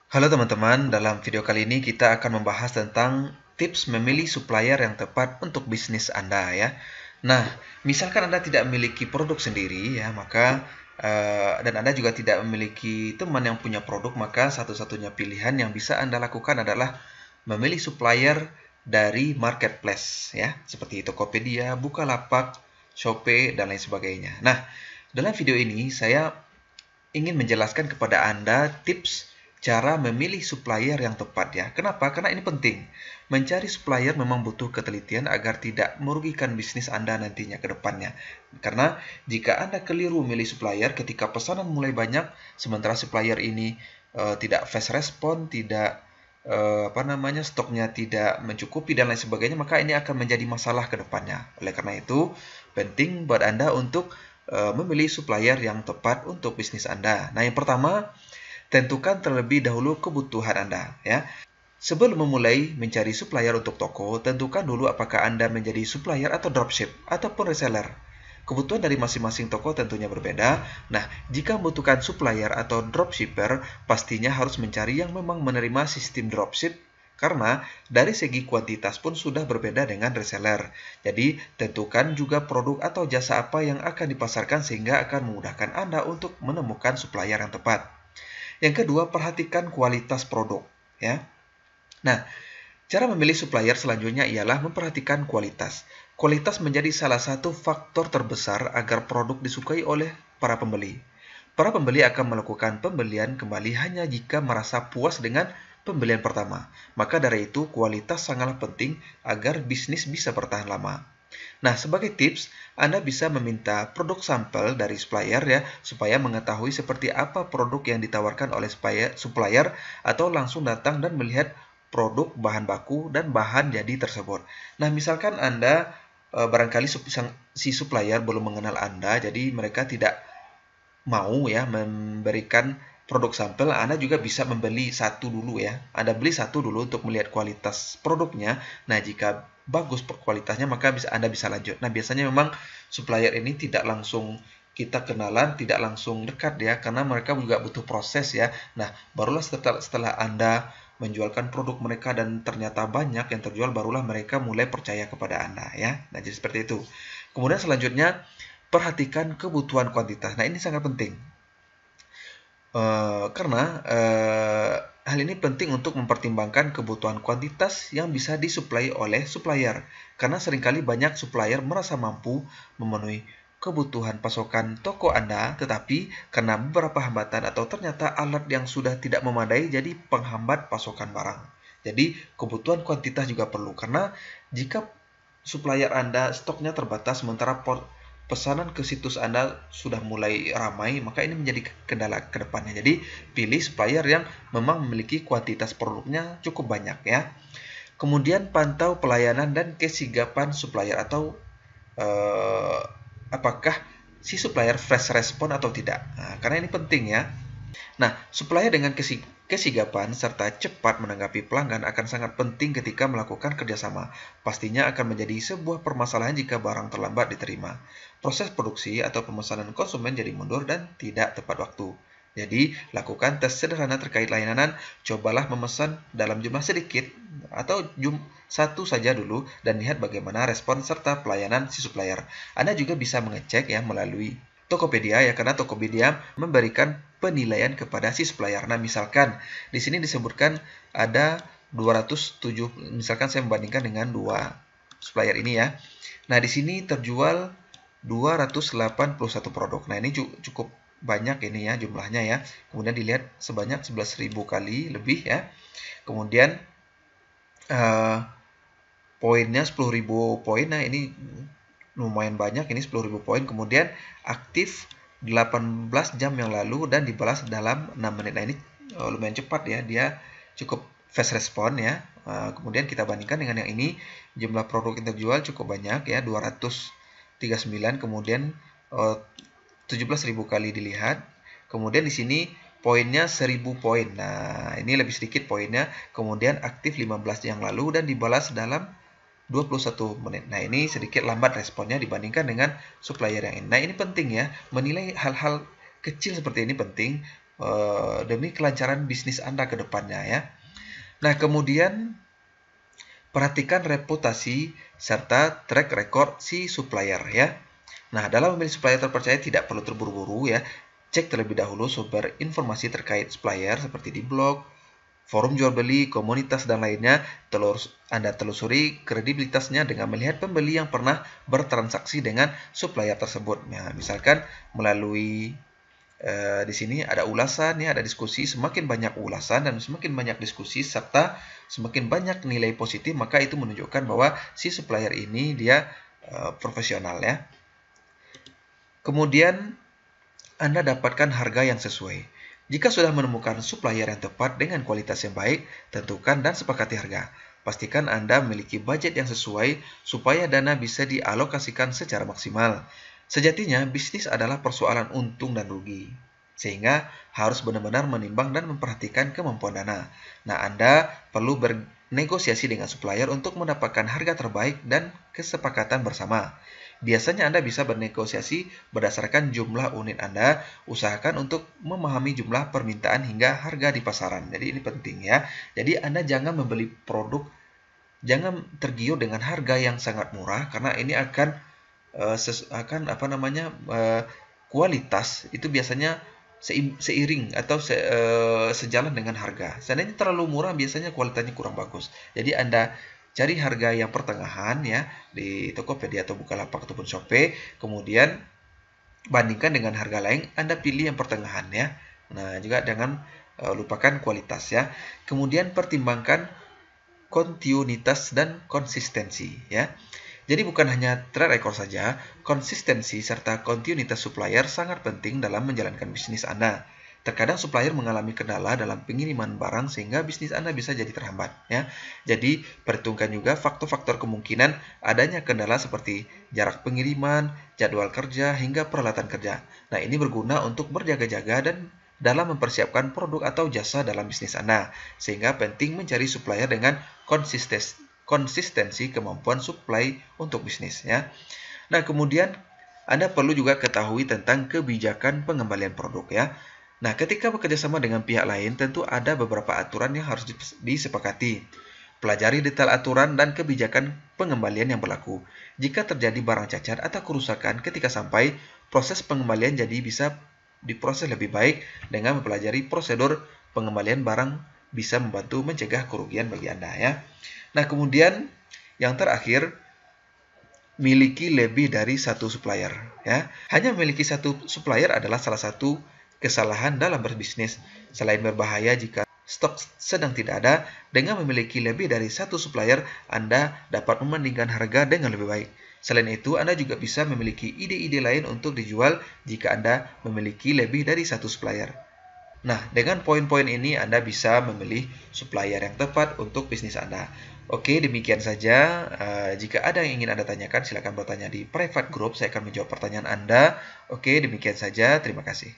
Halo teman-teman, dalam video kali ini kita akan membahas tentang tips memilih supplier yang tepat untuk bisnis Anda ya. Nah, misalkan Anda tidak memiliki produk sendiri ya, maka dan Anda juga tidak memiliki teman yang punya produk, maka satu-satunya pilihan yang bisa Anda lakukan adalah memilih supplier dari marketplace ya, seperti Tokopedia, Bukalapak, Shopee dan lain sebagainya. Nah, dalam video ini saya ingin menjelaskan kepada Anda tips cara memilih supplier yang tepat ya. Kenapa? Karena ini penting. Mencari supplier memang butuh ketelitian agar tidak merugikan bisnis Anda nantinya ke depannya. Karena jika Anda keliru memilih supplier ketika pesanan mulai banyak, sementara supplier ini tidak fast respon, tidak stoknya tidak mencukupi dan lain sebagainya, maka ini akan menjadi masalah ke depannya. Oleh karena itu, penting buat Anda untuk memilih supplier yang tepat untuk bisnis Anda. Nah, yang pertama, tentukan terlebih dahulu kebutuhan Anda ya. Sebelum memulai mencari supplier untuk toko, tentukan dulu apakah Anda menjadi supplier atau dropship ataupun reseller. Kebutuhan dari masing-masing toko tentunya berbeda. Nah, jika membutuhkan supplier atau dropshipper, pastinya harus mencari yang memang menerima sistem dropship karena dari segi kuantitas pun sudah berbeda dengan reseller. Jadi, tentukan juga produk atau jasa apa yang akan dipasarkan sehingga akan memudahkan Anda untuk menemukan supplier yang tepat. Yang kedua, perhatikan kualitas produk ya. Nah, cara memilih supplier selanjutnya ialah memperhatikan kualitas. Kualitas menjadi salah satu faktor terbesar agar produk disukai oleh para pembeli. Para pembeli akan melakukan pembelian kembali hanya jika merasa puas dengan pembelian pertama. Maka dari itu, kualitas sangatlah penting agar bisnis bisa bertahan lama. Nah, sebagai tips, Anda bisa meminta produk sampel dari supplier ya, supaya mengetahui seperti apa produk yang ditawarkan oleh supplier atau langsung datang dan melihat produk, bahan baku, dan bahan jadi tersebut. Nah, misalkan Anda barangkali si supplier belum mengenal Anda, jadi mereka tidak mau ya memberikan produk sampel, Anda juga bisa membeli satu dulu ya. Anda beli satu dulu untuk melihat kualitas produknya. Nah, jika bagus kualitasnya maka Anda bisa lanjut. Nah, biasanya memang supplier ini tidak langsung kita kenalan, tidak langsung dekat ya, karena mereka juga butuh proses ya. Nah, barulah setelah Anda menjualkan produk mereka dan ternyata banyak yang terjual, barulah mereka mulai percaya kepada Anda ya. Nah, jadi seperti itu. Kemudian selanjutnya, perhatikan kebutuhan kuantitas. Nah, ini sangat penting. Karena hal ini penting untuk mempertimbangkan kebutuhan kuantitas yang bisa disuplai oleh supplier. Karena seringkali banyak supplier merasa mampu memenuhi kebutuhan pasokan toko Anda, tetapi karena beberapa hambatan atau ternyata alat yang sudah tidak memadai jadi penghambat pasokan barang. Jadi kebutuhan kuantitas juga perlu, karena jika supplier Anda stoknya terbatas sementara pesanan ke situs Anda sudah mulai ramai, maka ini menjadi kendala ke depannya. Jadi, pilih supplier yang memang memiliki kuantitas produknya cukup banyak ya. Kemudian pantau pelayanan dan kesigapan supplier atau eh, apakah si supplier fast respon atau tidak. Nah, karena ini penting ya. Nah, supplier dengan kesigapan serta cepat menanggapi pelanggan akan sangat penting ketika melakukan kerjasama. Pastinya akan menjadi sebuah permasalahan jika barang terlambat diterima. Proses produksi atau pemesanan konsumen jadi mundur dan tidak tepat waktu. Jadi, lakukan tes sederhana terkait layanan. Cobalah memesan dalam jumlah sedikit atau satu saja dulu dan lihat bagaimana respon serta pelayanan si supplier. Anda juga bisa mengecek ya melalui Tokopedia ya, karena Tokopedia memberikan penilaian kepada si supplier. Nah, misalkan di sini disebutkan ada 207, misalkan saya membandingkan dengan dua supplier ini ya. Nah, di sini terjual 281 produk. Nah, ini cukup banyak ini ya jumlahnya ya. Kemudian dilihat sebanyak 11.000 kali lebih ya. Kemudian poinnya 10.000 poin. Nah, ini lumayan banyak, ini 10.000 poin. Kemudian aktif 18 jam yang lalu dan dibalas dalam 6 menit. Nah, ini lumayan cepat ya, dia cukup fast respon ya. Kemudian kita bandingkan dengan yang ini, jumlah produk yang terjual cukup banyak ya, 239. Kemudian 17.000 kali dilihat. Kemudian di sini poinnya 1.000 poin. Nah, ini lebih sedikit poinnya. Kemudian aktif 15 jam yang lalu dan dibalas dalam 21 menit. Nah, ini sedikit lambat responnya dibandingkan dengan supplier yang ini. Nah, ini penting ya, menilai hal-hal kecil seperti ini penting. demi kelancaran bisnis Anda ke depannya ya. Nah, kemudian perhatikan reputasi serta track record si supplier ya. Nah, dalam memilih supplier terpercaya tidak perlu terburu-buru ya. Cek terlebih dahulu sumber informasi terkait supplier seperti di blog, forum jual beli, komunitas, dan lainnya. Anda telusuri kredibilitasnya dengan melihat pembeli yang pernah bertransaksi dengan supplier tersebut. Nah, misalkan melalui di sini ada ulasan, ya, ada diskusi. Semakin banyak ulasan dan semakin banyak diskusi serta semakin banyak nilai positif, maka itu menunjukkan bahwa si supplier ini dia profesional ya. Kemudian Anda dapatkan harga yang sesuai. Jika sudah menemukan supplier yang tepat dengan kualitas yang baik, tentukan dan sepakati harga. Pastikan Anda memiliki budget yang sesuai supaya dana bisa dialokasikan secara maksimal. Sejatinya, bisnis adalah persoalan untung dan rugi, sehingga harus benar-benar menimbang dan memperhatikan kemampuan dana. Nah, Anda perlu bernegosiasi dengan supplier untuk mendapatkan harga terbaik dan kesepakatan bersama. Biasanya Anda bisa bernegosiasi berdasarkan jumlah unit Anda. Usahakan untuk memahami jumlah permintaan hingga harga di pasaran. Jadi ini penting ya. Jadi Anda jangan membeli produk, jangan tergiur dengan harga yang sangat murah, karena ini akan kualitas itu biasanya seiring atau sejalan dengan harga. Seandainya terlalu murah, biasanya kualitasnya kurang bagus. Jadi Anda cari harga yang pertengahan ya di Tokopedia atau Bukalapak ataupun Shopee, kemudian bandingkan dengan harga lain, Anda pilih yang pertengahan ya. Nah, juga jangan lupakan kualitas ya. Kemudian pertimbangkan kontinuitas dan konsistensi ya. Jadi bukan hanya track record saja, konsistensi serta kontinuitas supplier sangat penting dalam menjalankan bisnis Anda. Terkadang supplier mengalami kendala dalam pengiriman barang sehingga bisnis Anda bisa jadi terhambat ya. Jadi perhitungkan juga faktor-faktor kemungkinan adanya kendala seperti jarak pengiriman, jadwal kerja, hingga peralatan kerja. Nah, ini berguna untuk berjaga-jaga dan dalam mempersiapkan produk atau jasa dalam bisnis Anda. Sehingga penting mencari supplier dengan konsistensi kemampuan supply untuk bisnis ya. Nah, kemudian Anda perlu juga ketahui tentang kebijakan pengembalian produk ya. Nah, ketika bekerja sama dengan pihak lain, tentu ada beberapa aturan yang harus disepakati. Pelajari detail aturan dan kebijakan pengembalian yang berlaku. Jika terjadi barang cacat atau kerusakan ketika sampai, proses pengembalian jadi bisa diproses lebih baik. Dengan mempelajari prosedur pengembalian barang bisa membantu mencegah kerugian bagi Anda ya. Nah, kemudian yang terakhir, miliki lebih dari satu supplier ya. Hanya memiliki satu supplier adalah salah satu kesalahan dalam berbisnis. Selain berbahaya jika stok sedang tidak ada, dengan memiliki lebih dari satu supplier, Anda dapat membandingkan harga dengan lebih baik. Selain itu, Anda juga bisa memiliki ide-ide lain untuk dijual jika Anda memiliki lebih dari satu supplier. Nah, dengan poin-poin ini Anda bisa memilih supplier yang tepat untuk bisnis Anda. Oke, demikian saja. Jika ada yang ingin Anda tanyakan, silakan bertanya di private group. Saya akan menjawab pertanyaan Anda. Oke, demikian saja. Terima kasih.